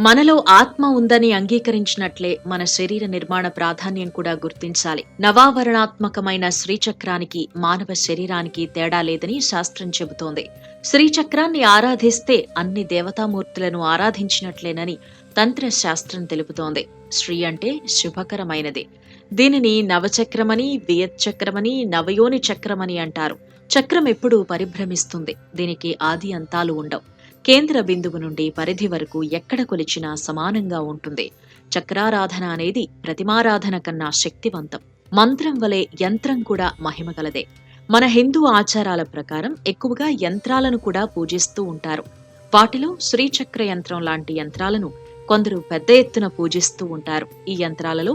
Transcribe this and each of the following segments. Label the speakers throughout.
Speaker 1: మనలో ఆత్మ ఉందని అంగీకరించినట్లే మన శరీర నిర్మాణ ప్రాధాన్యం కూడా గుర్తించాలి. నవావరణాత్మకమైన శ్రీచక్రానికి మానవ శరీరానికి తేడా లేదని శాస్త్రం చెబుతోంది. శ్రీచక్రాన్ని ఆరాధిస్తే అన్ని దేవతామూర్తులను ఆరాధించినట్లేనని తంత్ర శాస్త్రం తెలుపుతోంది. శ్రీ అంటే శుభకరమైనది. దీనిని నవచక్రమని, వియచ్చక్రమని, నవయోని చక్రమని అంటారు. చక్రం ఎప్పుడూ పరిభ్రమిస్తుంది. దీనికి ఆది అంతాలు ఉండవు. కేంద్ర బిందువు నుండి పరిధి వరకు ఎక్కడ కొలిచినా సమానంగా ఉంటుంది. చక్రారాధన అనేది ప్రతిమారాధన కన్నా శక్తివంతం. మంత్రం వలె యంత్రం కూడా మహిమగలదే. మన హిందూ ఆచారాల ప్రకారం ఎక్కువగా యంత్రాలను కూడా పూజిస్తూ ఉంటారు. వాటిలో శ్రీచక్ర యంత్రం లాంటి యంత్రాలను కొందరు పెద్ద ఎత్తున పూజిస్తూ ఉంటారు. ఈ యంత్రాలలో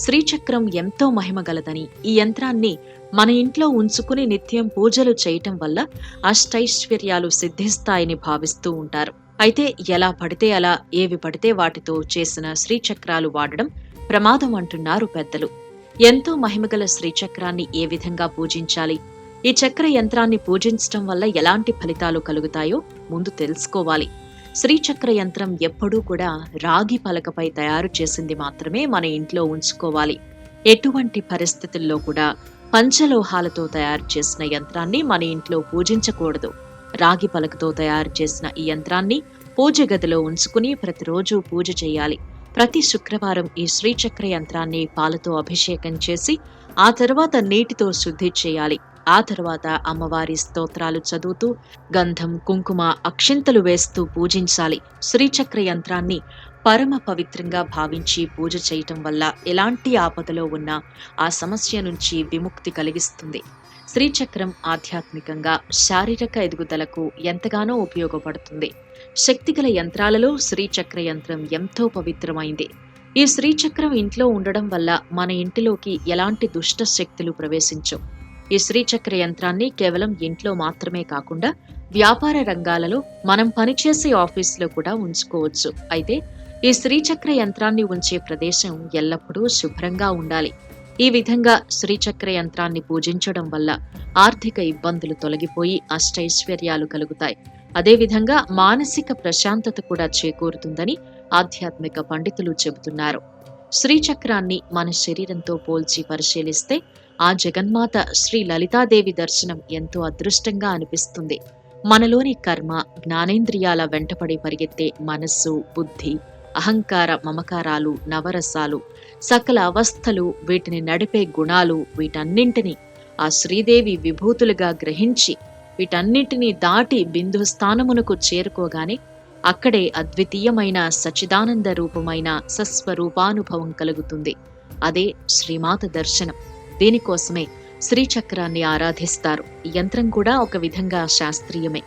Speaker 1: శ్రీచక్రం ఎంతో మహిమగలదని, ఈ యంత్రాన్ని మన ఇంట్లో ఉంచుకుని నిత్యం పూజలు చేయటం వల్ల అష్టైశ్వర్యాలు సిద్ధిస్తాయని భావిస్తూ ఉంటారు. అయితే ఎలా పడితే అలా, ఏవి పడితే వాటితో చేసిన శ్రీచక్రాలు వాడడం ప్రమాదం అంటున్నారు పెద్దలు. ఎంతో మహిమగల శ్రీచక్రాన్ని ఏ విధంగా పూజించాలి? ఈ చక్ర యంత్రాన్ని పూజించటం వల్ల ఎలాంటి ఫలితాలు కలుగుతాయో ముందు తెలుసుకోవాలి. శ్రీచక్ర యంత్రం ఎప్పుడూ కూడా రాగి పలకపై తయారు చేసింది మాత్రమే మన ఇంట్లో ఉంచుకోవాలి. ఎటువంటి పరిస్థితుల్లో కూడా పంచలోహాలతో తయారు చేసిన యంత్రాన్ని మన ఇంట్లో పూజించకూడదు. రాగి పలకతో తయారు చేసిన ఈ యంత్రాన్ని పూజ గదిలో ఉంచుకుని ప్రతిరోజు పూజ చేయాలి. ప్రతి శుక్రవారం ఈ శ్రీచక్ర యంత్రాన్ని పాలతో అభిషేకం చేసి ఆ తర్వాత నీటితో శుద్ధి చేయాలి. ఆ తర్వాత అమ్మవారి స్తోత్రాలు చదువుతూ గంధం, కుంకుమ, అక్షింతలు వేస్తూ పూజించాలి. శ్రీచక్ర యంత్రాన్ని పరమ పవిత్రంగా భావించి పూజ చేయటం వల్ల ఎలాంటి ఆపదలో ఉన్నా ఆ సమస్య నుంచి విముక్తి కలిగిస్తుంది. శ్రీచక్రం ఆధ్యాత్మికంగా, శారీరక ఎదుగుదలకు ఎంతగానో ఉపయోగపడుతుంది. శక్తిగల యంత్రాలలో శ్రీచక్ర యంత్రం ఎంతో పవిత్రమైంది. ఈ శ్రీచక్రం ఇంట్లో ఉండడం వల్ల మన ఇంటిలోకి ఎలాంటి దుష్ట శక్తులు ప్రవేశించవు. ఈ శ్రీచక్ర యంత్రాన్ని కేవలం ఇంట్లో మాత్రమే కాకుండా వ్యాపార రంగాలలో, మనం పనిచేసే ఆఫీసులో కూడా ఉంచుకోవచ్చు. అయితే ఈ శ్రీచక్ర యంత్రాన్ని ఉంచే ప్రదేశం ఎల్లప్పుడూ శుభ్రంగా ఉండాలి. ఈ విధంగా శ్రీచక్ర యంత్రాన్ని పూజించడం వల్ల ఆర్థిక ఇబ్బందులు తొలగిపోయి అష్టైశ్వర్యాలు కలుగుతాయి. అదేవిధంగా మానసిక ప్రశాంతత కూడా చేకూరుతుందని ఆధ్యాత్మిక పండితులు చెబుతున్నారు. శ్రీచక్రాన్ని మన శరీరంతో పోల్చి పరిశీలిస్తే ఆ జగన్మాత శ్రీ లలితాదేవి దర్శనం ఎంతో అదృష్టంగా అనిపిస్తుంది. మనలోని కర్మ, జ్ఞానేంద్రియాల వెంటపడి పరిగెత్తే మనస్సు, బుద్ధి, అహంకార, మమకారాలు, నవరసాలు, సకల అవస్థలు, వీటిని నడిపే గుణాలు, వీటన్నింటినీ ఆ శ్రీదేవి విభూతులుగా గ్రహించి వీటన్నింటినీ దాటి బిందు స్థానమునకు చేరుకోగానే అక్కడే అద్వితీయమైన సచిదానంద రూపమైన సస్వరూపానుభవం కలుగుతుంది. అదే శ్రీమాత దర్శనం. దీనికోసమే శ్రీచక్రాన్ని ఆరాధిస్తారు. ఈ యంత్రం కూడా ఒక విధంగా శాస్త్రీయమే.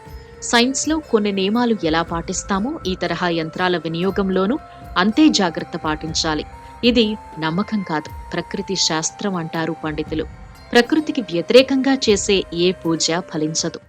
Speaker 1: సైన్స్లో కొన్ని నియమాలు ఎలా పాటిస్తామో ఈ తరహా యంత్రాల వినియోగంలోనూ అంతే జాగ్రత్త పాటించాలి. ఇది నమ్మకం కాదు, ప్రకృతి శాస్త్రం అంటారు పండితులు. ప్రకృతికి వ్యతిరేకంగా చేసే ఏ పూజ ఫలించదు.